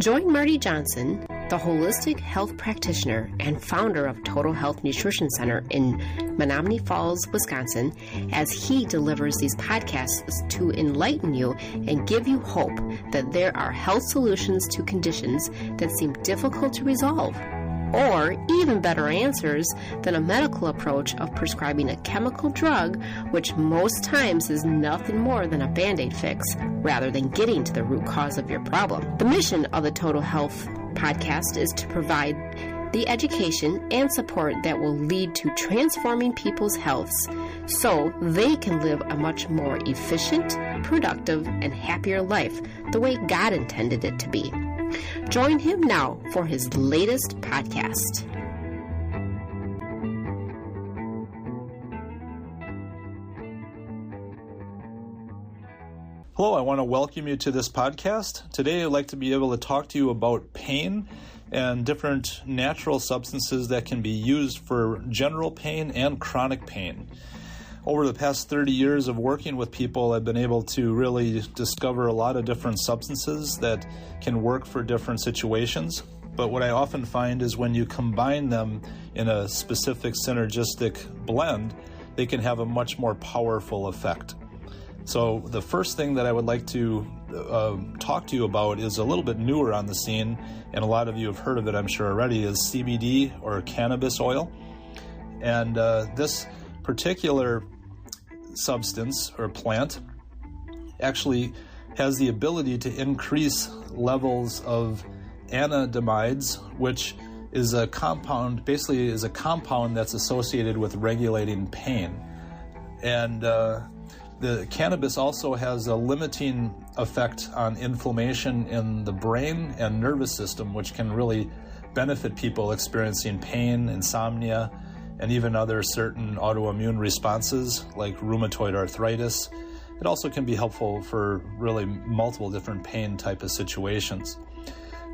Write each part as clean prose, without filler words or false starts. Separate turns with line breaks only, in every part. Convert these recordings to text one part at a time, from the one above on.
Join Marty Johnson, the holistic health practitioner and founder of Total Health Nutrition Center in Menominee Falls, Wisconsin, as he delivers these podcasts to enlighten you and give you hope that there are health solutions to conditions that seem difficult to resolve, or even better answers than a medical approach of prescribing a chemical drug, which most times is nothing more than a Band-Aid fix, rather than getting to the root cause of your problem. The mission of the Total Health podcast is to provide the education and support that will lead to transforming people's healths so they can live a much more efficient, productive, and happier life the way God intended it to be. Join him now for his latest podcast.
Hello, I want to welcome you to this podcast. Today I'd like to be able to talk to you about pain and different natural substances that can be used for general pain and chronic pain. Over the past 30 years of working with people, I've been able to really discover a lot of different substances that can work for different situations. But what I often find is when you combine them in a specific synergistic blend, they can have a much more powerful effect. So the first thing that I would like to talk to you about is a little bit newer on the scene, and a lot of you have heard of it, I'm sure already, is CBD or cannabis oil. And this particular substance or plant actually has the ability to increase levels of anandamides, which is a compound, basically is a compound that's associated with regulating pain. And the cannabis also has a limiting effect on inflammation in the brain and nervous system, which can really benefit people experiencing pain, insomnia, and even other certain autoimmune responses like rheumatoid arthritis. It also can be helpful for really multiple different pain type of situations.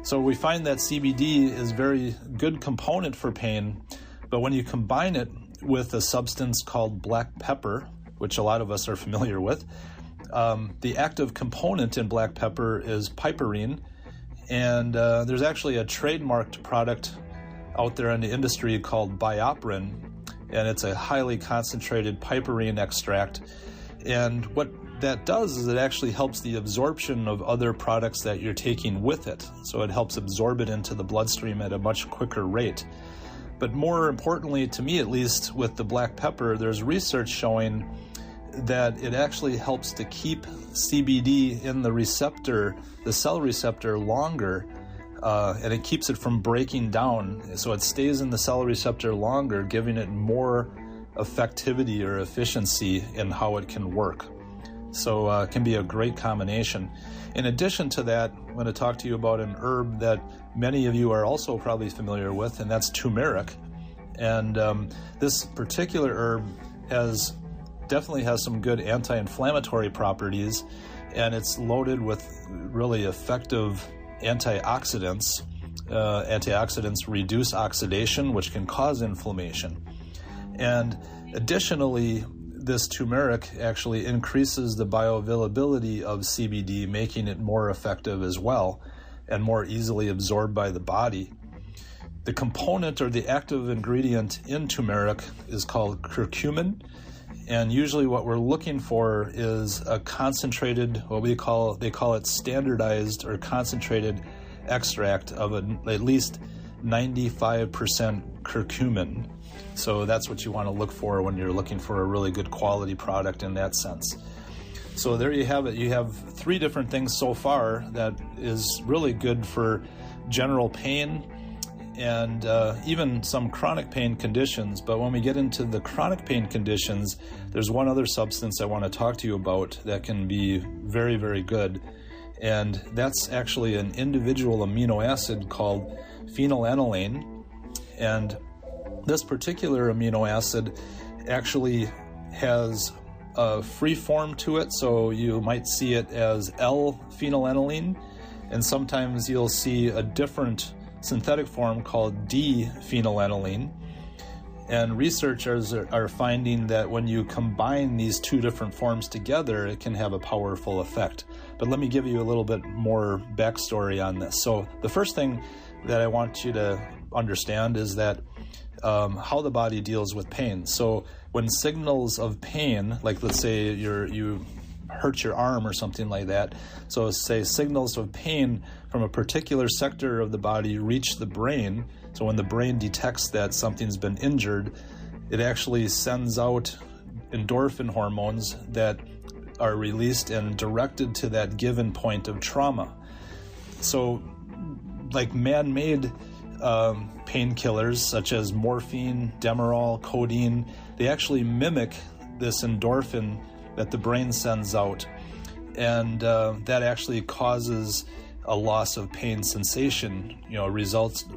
So we find that CBD is a very good component for pain, but when you combine it with a substance called black pepper, which a lot of us are familiar with, the active component in black pepper is piperine, and there's actually a trademarked product out there in the industry called Bioprin, and it's a highly concentrated piperine extract. And what that does is it actually helps the absorption of other products that you're taking with it. So it helps absorb it into the bloodstream at a much quicker rate. But more importantly, to me at least, with the black pepper, there's research showing that it actually helps to keep CBD in the receptor, the cell receptor, longer, and it keeps it from breaking down. So it stays in the cell receptor longer, giving it more effectivity or efficiency in how it can work. So it can be a great combination. In addition to that, I'm going to talk to you about an herb that many of you are also probably familiar with, and that's turmeric. And this particular herb definitely has some good anti-inflammatory properties, and it's loaded with really effective antioxidants. Antioxidants reduce oxidation, which can cause inflammation. And additionally, this turmeric actually increases the bioavailability of CBD, making it more effective as well and more easily absorbed by the body. The component or the active ingredient in turmeric is called curcumin, and usually what we're looking for is a concentrated, they call it standardized or concentrated extract of at least 95% curcumin. So that's what you want to look for when you're looking for a really good quality product in that sense. So there you have it. You have 3 different things so far that is really good for general pain and even some chronic pain conditions. But when we get into the chronic pain conditions, there's one other substance I want to talk to you about that can be very, very good. And that's actually an individual amino acid called phenylalanine. And this particular amino acid actually has a free form to it, so you might see it as L-phenylalanine, and sometimes you'll see a different synthetic form called D-phenylalanine. And researchers are finding that when you combine these 2 different forms together, it can have a powerful effect. But let me give you a little bit more backstory on this. So the first thing that I want you to understand is that how the body deals with pain. So when signals of pain, like let's say you hurt your arm or something like that, so say signals of pain from a particular sector of the body reach the brain, so when the brain detects that something's been injured, it actually sends out endorphin hormones that are released and directed to that given point of trauma. So like man-made painkillers such as morphine, Demerol, codeine, they actually mimic this endorphin that the brain sends out, and that actually causes a loss of pain sensation,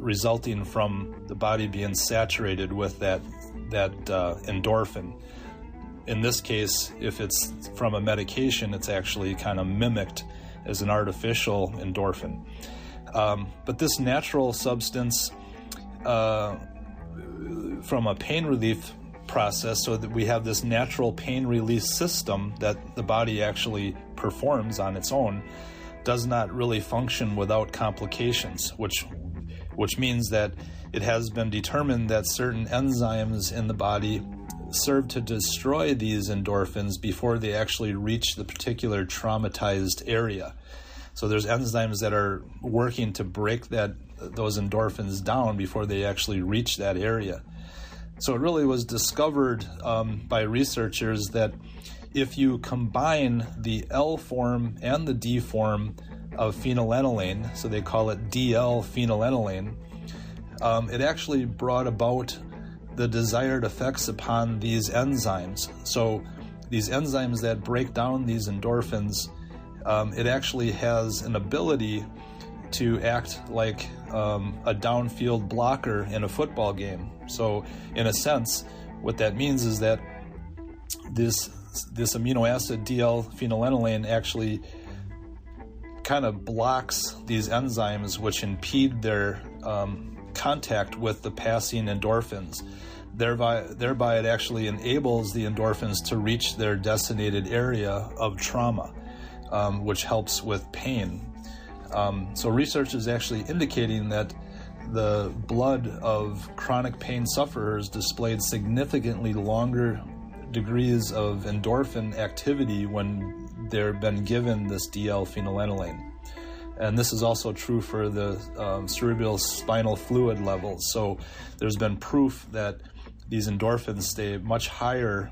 resulting from the body being saturated with that endorphin. In this case, if it's from a medication, it's actually kind of mimicked as an artificial endorphin. But this natural substance from a pain relief process, so that we have this natural pain release system that the body actually performs on its own, does not really function without complications, which means that it has been determined that certain enzymes in the body serve to destroy these endorphins before they actually reach the particular traumatized area. So there's enzymes that are working to break those endorphins down before they actually reach that area. So it really was discovered by researchers that if you combine the L form and the D form of phenylalanine, so they call it DL phenylalanine, it actually brought about the desired effects upon these enzymes. So these enzymes that break down these endorphins, it actually has an ability to act like a downfield blocker in a football game. So in a sense, what that means is that this amino acid DL phenylalanine actually kind of blocks these enzymes which impede their contact with the passing endorphins. Thereby it actually enables the endorphins to reach their designated area of trauma, which helps with pain. So research is actually indicating that the blood of chronic pain sufferers displayed significantly longer degrees of endorphin activity when they've been given this DL phenylalanine. And this is also true for the cerebral spinal fluid levels. So there's been proof that these endorphins stay much higher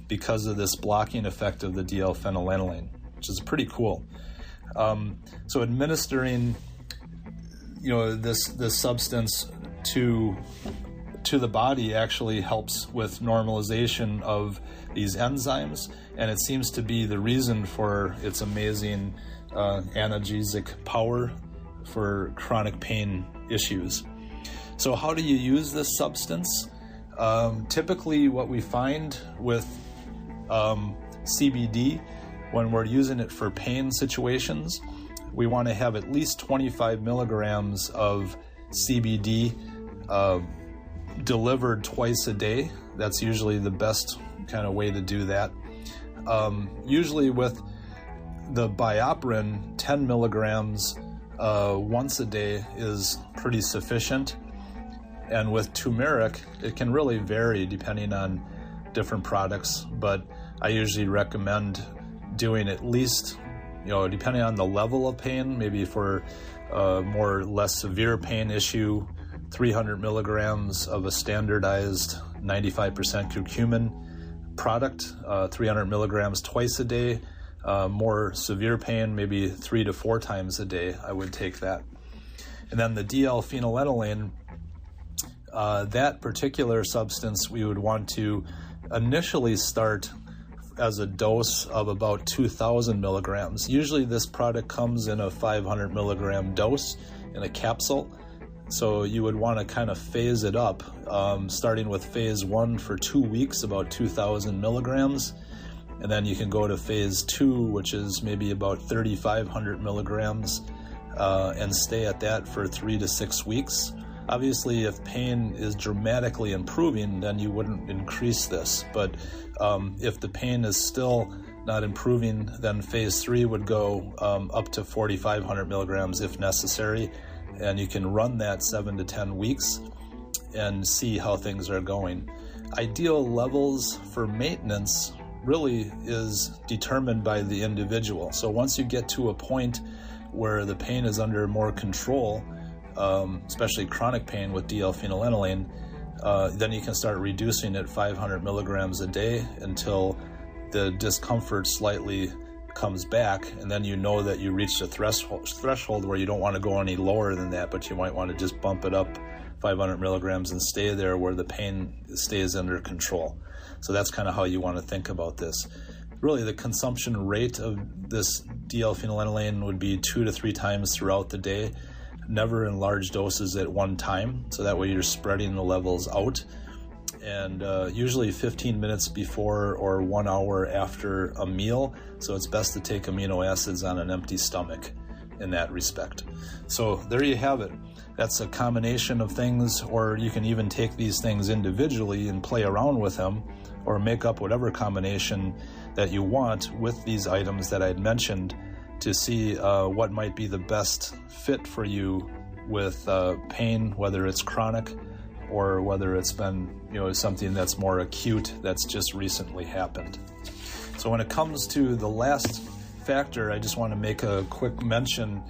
because of this blocking effect of the DL phenylalanine, which is pretty cool. So administering, this substance to the body actually helps with normalization of these enzymes, and it seems to be the reason for its amazing analgesic power for chronic pain issues. So how do you use this substance? Typically what we find with CBD, when we're using it for pain situations, we want to have at least 25 milligrams of CBD delivered twice a day. That's usually the best kind of way to do that. Usually with the Bioperin, 10 milligrams once a day is pretty sufficient. And with turmeric, it can really vary depending on different products, but I usually recommend doing at least, depending on the level of pain, maybe for a more or less severe pain issue, 300 milligrams of a standardized 95% curcumin product, 300 milligrams twice a day. More severe pain, maybe 3 to 4 times a day, I would take that. And then the DL phenylalanine, that particular substance we would want to initially start as a dose of about 2,000 milligrams. Usually this product comes in a 500 milligram dose in a capsule. So you would want to kind of phase it up, starting with phase 1 for 2 weeks, about 2,000 milligrams. And then you can go to phase 2, which is maybe about 3,500 milligrams, and stay at that for 3 to 6 weeks. Obviously, if pain is dramatically improving, then you wouldn't increase this. But if the pain is still not improving, then phase 3 would go up to 4,500 milligrams if necessary, and you can run that 7 to 10 weeks and see how things are going. Ideal levels for maintenance really is determined by the individual. So once you get to a point where the pain is under more control, especially chronic pain with D-L-phenylalanine, then you can start reducing it 500 milligrams a day until the discomfort slightly comes back, and then you know that you reached a threshold where you don't want to go any lower than that, but you might want to just bump it up 500 milligrams and stay there where the pain stays under control. So that's kind of how you want to think about this. Really, the consumption rate of this D-L-phenylalanine would be 2 to 3 times throughout the day, never in large doses at one time, so that way you're spreading the levels out. And usually 15 minutes before or 1 hour after a meal, so it's best to take amino acids on an empty stomach in that respect. So there you have it. That's a combination of things, or you can even take these things individually and play around with them, or make up whatever combination that you want with these items that I'd mentioned to see what might be the best fit for you with pain, whether it's chronic or whether it's been, something that's more acute that's just recently happened. So when it comes to the last factor, I just want to make a quick mention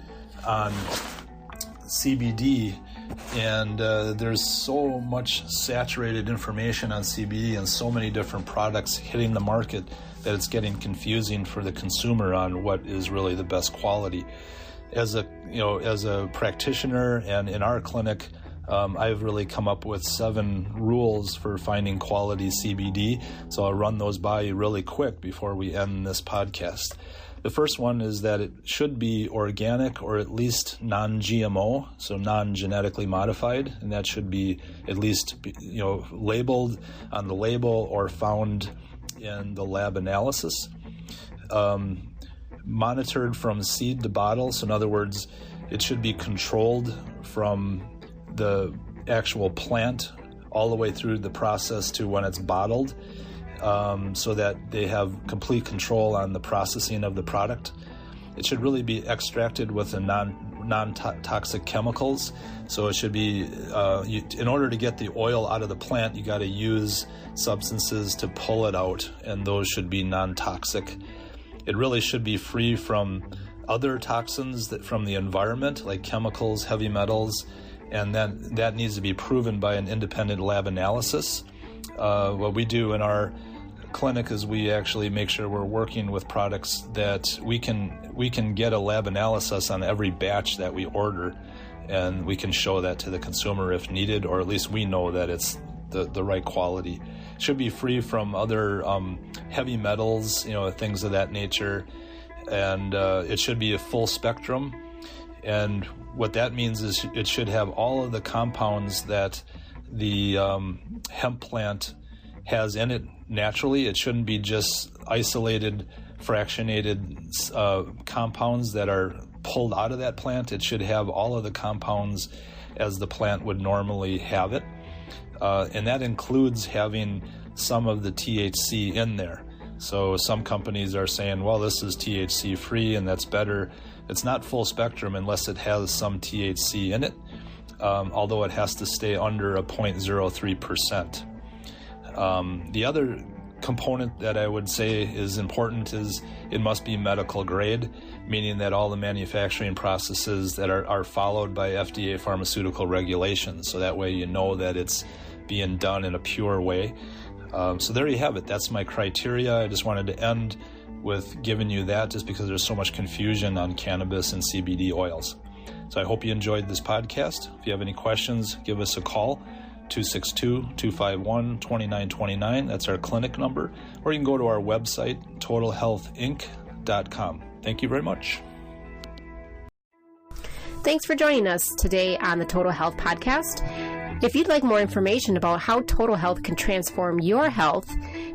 on CBD, and there's so much saturated information on CBD and so many different products hitting the market that it's getting confusing for the consumer on what is really the best quality. As a practitioner and in our clinic, I've really come up with 7 rules for finding quality CBD, so I'll run those by you really quick before we end this podcast. The first one is that it should be organic or at least non-GMO, so non-genetically modified, and that should be at least labeled on the label or found in the lab analysis. Monitored from seed to bottle, so in other words, it should be controlled from the actual plant all the way through the process to when it's bottled, so that they have complete control on the processing of the product. It should really be extracted with the non-toxic chemicals. So it should be, in order to get the oil out of the plant, you got to use substances to pull it out, and those should be non-toxic. It really should be free from other toxins from the environment, like chemicals, heavy metals, and then that needs to be proven by an independent lab analysis. What we do in our clinic is we actually make sure we're working with products that we can get a lab analysis on every batch that we order, and we can show that to the consumer if needed, or at least we know that it's the right quality. It should be free from other heavy metals, things of that nature, and it should be a full spectrum. And what that means is it should have all of the compounds that the hemp plant has in it naturally. It shouldn't be just isolated, fractionated compounds that are pulled out of that plant. It should have all of the compounds as the plant would normally have it. And that includes having some of the THC in there. So some companies are saying, well, this is THC free and that's better. It's not full spectrum unless it has some THC in it, although it has to stay under a 0.03%. The other component that I would say is important is it must be medical grade, meaning that all the manufacturing processes that are followed by FDA pharmaceutical regulations. So that way you know that it's being done in a pure way. So there you have it. That's my criteria. I just wanted to end with giving you that just because there's so much confusion on cannabis and CBD oils. So I hope you enjoyed this podcast. If you have any questions, give us a call, 262-251-2929. That's our clinic number. Or you can go to our website, totalhealthinc.com. Thank you very much.
Thanks for joining us today on the Total Health Podcast. If you'd like more information about how Total Health can transform your health,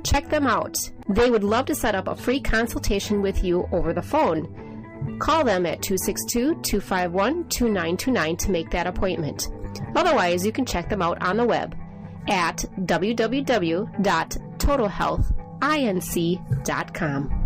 check them out. They would love to set up a free consultation with you over the phone. Call them at 262-251-2929 to make that appointment. Otherwise, you can check them out on the web at www.totalhealthinc.com.